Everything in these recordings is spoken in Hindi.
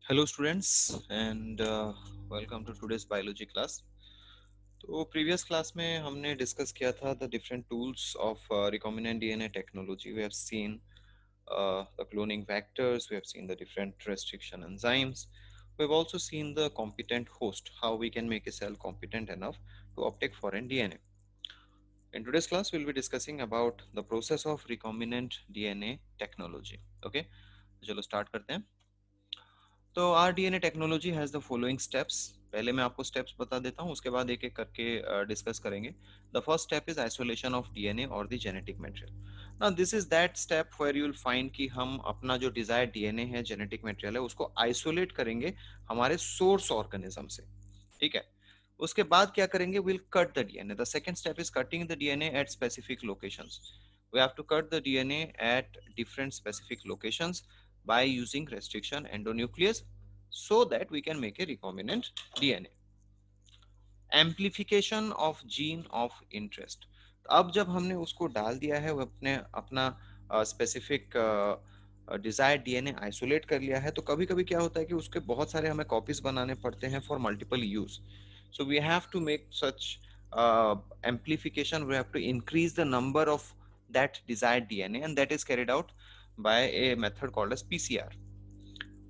Hello students and welcome to today's biology class. तो previous class में हमने discuss किया था the different tools of recombinant DNA technology. We have seen the cloning vectors, we have seen the different restriction enzymes. We have also seen the competent host, how we can make a cell competent enough to uptake foreign DNA. In today's class, we'll be discussing about the process of recombinant DNA technology. Okay, चलो start करते हैं. तो RDNA technology has the following steps. पहले मैं आपको स्टेप्स बता देता हूँ, उसके बाद एक एक करके डिस्कस करेंगे. The first step is isolation of DNA और the genetic material. Now this is that step where you will find कि हम अपना जो डिजायर्ड डीएनए है, जेनेटिक मटेरियल है, उसको आइसोलेट करेंगे हमारे सोर्स ऑर्गेनिज्म से. ठीक है. उसके बाद क्या करेंगे, will cut the DNA. The second step is cutting the DNA at specific locations. We have to cut the DNA at different specific locations by using restriction endonuclease so that we can make a recombinant DNA. Amplification of gene of interest. अब जब हमने उसको डाल दिया है, वो अपने अपना स्पेसिफिक डिजायर्ड डीएनए आइसोलेट कर लिया है, तो कभी कभी क्या होता है कि उसके बहुत सारे हमें कॉपीज बनाने पड़ते हैं for multiple use. So we have to make such amplification. We have to increase the number of that desired DNA, and that is carried out by a method called as PCR.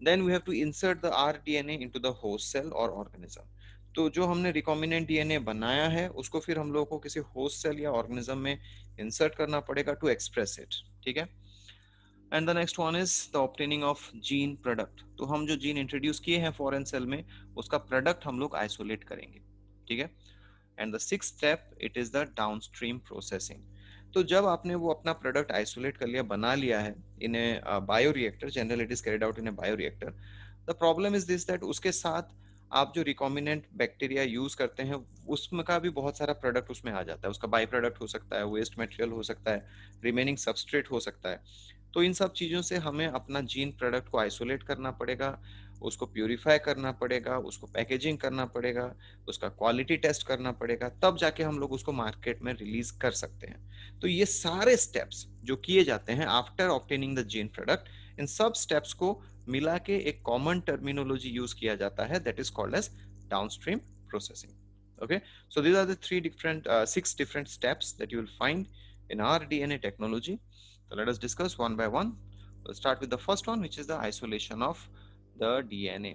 Then we have to insert the rDNA into the host cell or organism. तो जो हमने रिकॉम्बिनेंट डीएनए बनाया है, उसको फिर हम लोगों को किसी होस्ट सेल या ऑर्गेनिज्म में इंसर्ट करना पड़ेगा टू एक्सप्रेस इट. ठीक है. And the next one is the obtaining of gene product. तो हम जो जीन इंट्रोड्यूस किए हैं फॉरेन सेल में, उसका प्रोडक्ट हम लोग आइसोलेट करेंगे. ठीक है. And the sixth step, it is the downstream processing. तो जब आपने वो अपना प्रोडक्ट आइसोलेट कर लिया, बना लिया है in a bioreactor, general it is carried out in a bioreactor. The problem is this that उसके साथ आप जो रिकॉम्बिनेंट बैक्टीरिया यूज करते हैं, उसमें का भी बहुत सारा प्रोडक्ट उसमें आ जाता है. उसका बाई प्रोडक्ट हो सकता है, वेस्ट मटेरियल हो सकता है, रिमेनिंग सबस्ट्रेट हो सकता है. तो इन सब चीज़ों से हमें अपना जीन प्रोडक्ट को आइसोलेट करना पड़ेगा, उसको प्यूरिफाई करना पड़ेगा, उसको पैकेजिंग करना पड़ेगा, उसका क्वालिटी टेस्ट करना पड़ेगा, तब जाके हम लोग उसको मार्केट में रिलीज कर सकते हैं. तो ये सारे स्टेप्स जो किए जाते हैं after obtaining the gene product, इन सब स्टेप्स को मिला के एक कॉमन टर्मिनोलॉजी यूज किया जाता है, that is called as downstream processing. Okay, so these are the six different steps that you will find in our DNA technology. So let us discuss one by one. We'll start with the first one, which is the isolation of the DNA.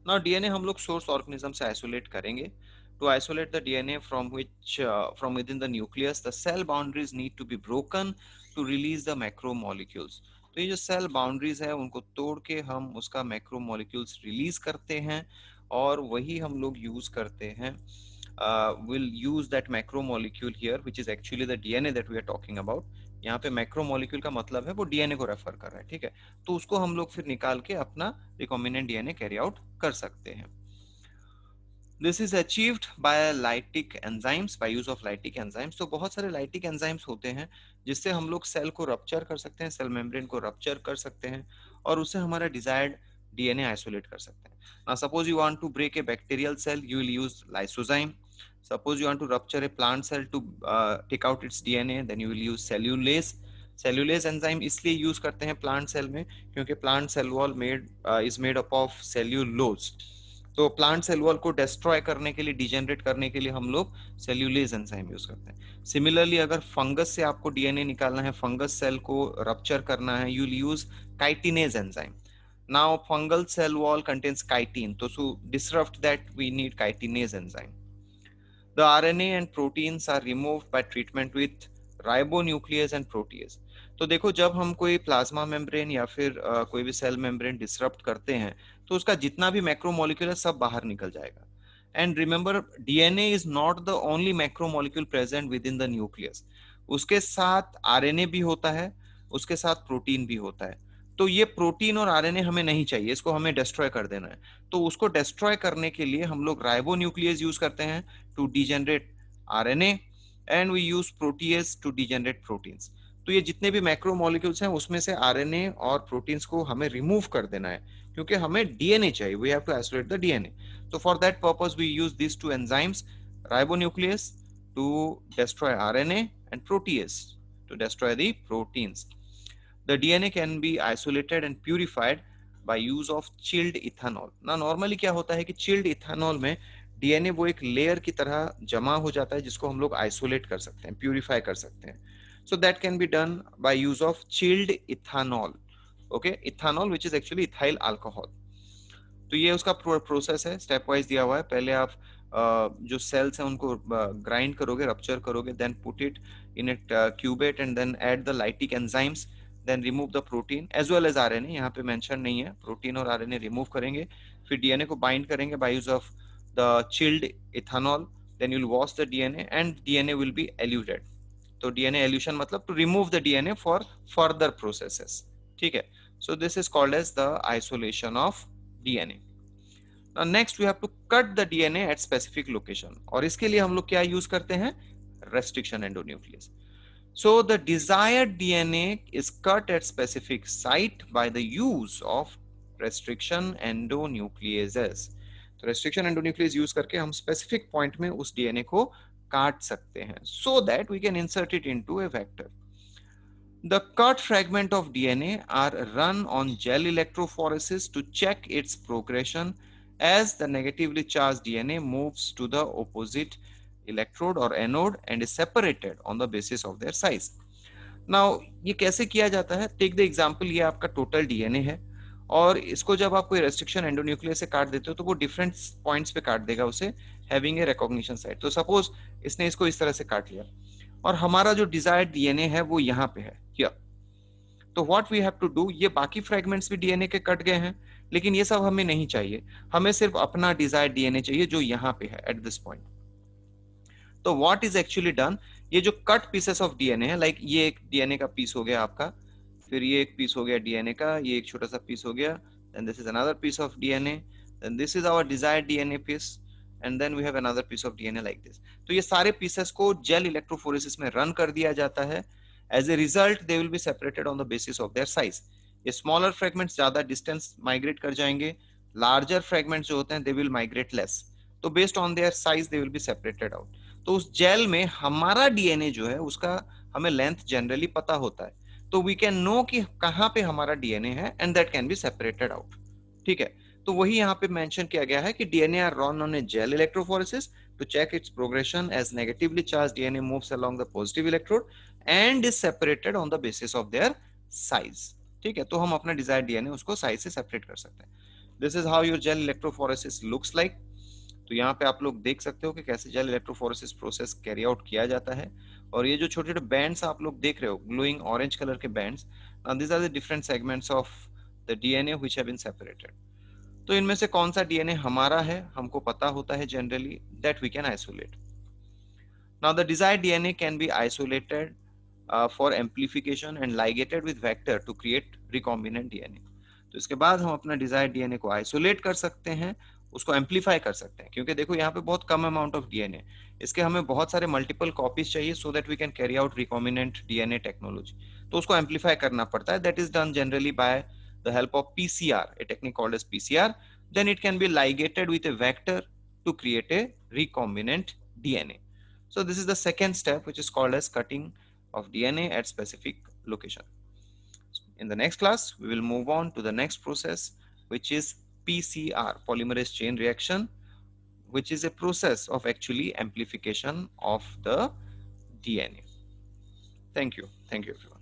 Now DNA हम लोग source organism से isolate करेंगे. To isolate the DNA from within the nucleus, the cell boundaries need to be broken to release the macromolecules. तो ये जो सेल बाउंड्रीज है, उनको तोड़ के हम उसका मैक्रोमोलिक्यूल्स रिलीज करते हैं, और वही हम लोग यूज करते हैं. Will use that macromolecule here, which is actually the DNA that we are talking about. यहाँ पे मैक्रोमोलिक्यूल का मतलब है वो डीएनए को रेफर कर रहा है. ठीक है. तो उसको हम लोग फिर निकाल के अपना रिकॉम्बिनेंट डीएनए कैरी आउट कर सकते हैं. This is achieved by lytic enzymes, bye use of lytic enzymes. तो बहुत सारे लाइटिक एंजाइम्स होते हैं जिससे हम लोग सेल को रप्चर कर सकते हैं, सेल मेम्ब्रेन को रप्चर कर सकते हैं, और उससे हमारा डिजायर्ड डीएनए आइसोलेट कर सकते हैं. Now suppose you want to break a bacterial cell, you will use lysozyme. Suppose you want to rupture a plant cell to take out its DNA, then you will use cellulase. Cellulase enzyme इसलिए यूज करते हैं प्लांट सेल में क्योंकि plant cell wall is made up of cellulose. तो प्लांट सेल वॉल को डिस्ट्रॉय करने के लिए, डिजेनरेट करने के लिए हम लोग सेल्यूलेज एंजाइम यूज करते हैं. सिमिलरली अगर फंगस से आपको डीएनए निकालना है, फंगस सेल को रप्चर करना है, you will use chitinase enzyme. Now fungal cell wall contains chitin, तो to disrupt that we need chitinase enzyme. The RNA and proteins are removed by treatment with ribonuclease and protease. तो देखो, जब हम कोई प्लाज्मा मेम्ब्रेन या फिर कोई भी सेल मेम्ब्रेन डिसरप्ट करते हैं, तो उसका जितना भी मैक्रोमोलिक्यूल है सब बाहर निकल जाएगा. And remember, DNA is not the only macromolecule present with in the nucleus. उसके साथ आरएनए भी होता है, उसके साथ प्रोटीन भी होता है. तो ये प्रोटीन और आरएनए हमें नहीं चाहिए, इसको हमें डिस्ट्रॉय कर देना है. तो उसको डिस्ट्रॉय करने के लिए हम लोग राइबोन्यूक्लियस यूज करते हैं to degenerate RNA, and we use protease to degenerate proteins. तो ये जितने भी मैक्रोमोलिक्यूल्स हैं, उसमें से आरएनए और प्रोटीन्स को हमें रिमूव कर देना है क्योंकि हमें डीएनए चाहिए. We have to isolate the DNA. तो for that purpose we use this two enzymes, ribonuclease to destroy RNA and protease to destroy the proteins. The DNA can be isolated and purified by use of chilled ethanol. ना नॉर्मली क्या होता है कि चिल्ड इथेनॉल में डीएनए वो एक लेयर की तरह जमा हो जाता है जिसको हम लोग आइसोलेट कर सकते हैं, प्यूरिफाई कर सकते हैं. So that can be done by use of chilled ethanol. Okay, ethanol which is actually ethyl alcohol. तो ये उसका प्रोसेस है, स्टेप वाइज दिया हुआ है. पहले आप जो सेल्स हैं उनको ग्राइंड करोगे, रप्चर करोगे, then put it in incubate and then add the lytic enzymes, then remove the protein as well as RNA. यहाँ पे मेंशन नहीं है, प्रोटीन और आरएनए रिमूव करेंगे. फिर डीएनए को बाइंड करेंगे by use of the chilled ethanol. Then you'll wash the DNA and DNA will be eluted. तो डीएनए एल्यूशन मतलब to remove the DNA for further processes. ठीक है. So this is called as the isolation of DNA. Now next we have to cut the DNA at specific location. और इसके लिए हम लोग क्या यूज करते हैं? Restriction endonuclease. So the desired DNA is cut at specific site by the use of restriction endonucleases. तो restriction endonuclease यूज करके हम specific point में उस DNA को काट सकते हैं so that we can insert it into a vector. The cut fragment of DNA are run on gel electrophoresis to check its progression as the negatively charged DNA moves to the opposite electrode or anode and is separated on the basis of their size. Now ये कैसे किया जाता है? Take the example, ये आपका total DNA है और इसको जब आप कोई restriction endonuclease से काट देते हो तो वो different points पे काट देगा उसे, having a recognition site. तो suppose इसने इसको इस तरह से काट लिया और हमारा जो डिजायर्ड डीएनए है वो यहाँ पे है हियर. तो what we have to do, ये बाकी फ्रेगमेंट्स भी डीएनए के कट गए हैं लेकिन ये सब हमें नहीं चाहिए, हमें सिर्फ अपना डिजायर्ड डीएनए चाहिए जो यहाँ पे है एट दिस पॉइंट. तो व्हाट इज एक्चुअली डन, ये जो कट पीसेस ऑफ डीएनए है, लाइक ये एक डीएनए का पीस हो गया आपका, फिर ये एक पीस हो गया डीएनए का, ये एक छोटा सा पीस हो गया, then this is another piece of DNA, then this is our desired DNA piece and then we have another piece of DNA like this. तो ये सारे पीसेस को जेल इलेक्ट्रोफोरेसिस में रन कर दिया जाता है. As a result they will be separated on the basis of their size. ये स्मॉलर फ्रेगमेंट्स ज्यादा डिस्टेंस माइग्रेट कर जाएंगे, लार्जर फ्रेगमेंट्स जो होते हैं दे विल माइग्रेट लेस. तो based on their size they will be separated out. तो उस जेल में हमारा डीएनए जो है उसका हमें लेंथ जनरली पता होता है, तो वी कैन नो कि कहाँ पे हमारा डीएनए है and that can be separated out. ठीक है. तो वही यहाँ पे मेंशन किया गया है कि DNA are run on a gel electrophoresis to check its progression as negatively charged DNA moves along the positive electrode and is separated on the basis of their size. ठीक है. तो हम अपना डिजायर्ड डीएनए उसको साइज से सेपरेट कर सकते हैं. This is how your gel electrophoresis looks like. तो यहाँ पे आप लोग देख सकते हो कि कैसे gel electrophoresis process carry out किया जाता है. और ये जो छोटे छोटे बैंड्स आप लोग देख रहे हो, ग्लोइंग ऑरेंज कलर के bands, this are the different segments of the DNA which have been separated. तो इनमें से कौन सा डीएनए हमारा है हमको पता होता है generally, that we can isolate. Now the desired DNA can be isolated for amplification and ligated with vector to create recombinant DNA. तो इसके बाद हम अपना डिजायर्ड डीएनए को आइसोलेट कर सकते हैं, उसको एम्पलीफाई कर सकते हैं, क्योंकि देखो यहाँ पे बहुत कम अमाउंट ऑफ डीएनए, इसके हमें बहुत सारे मल्टीपल कॉपीज चाहिए so that we can carry out recombinant DNA technology. तो उसको एम्पलीफाई करना पड़ता है. That is done generally by the help of PCR, a technique called as PCR. Then it can be ligated with a vector to create a recombinant DNA. So this is the second step, which is called as cutting of DNA at specific location. In the next class, we will move on to the next process, which is PCR, polymerase chain reaction, which is a process of actually amplification of the DNA. Thank you. Thank you, everyone.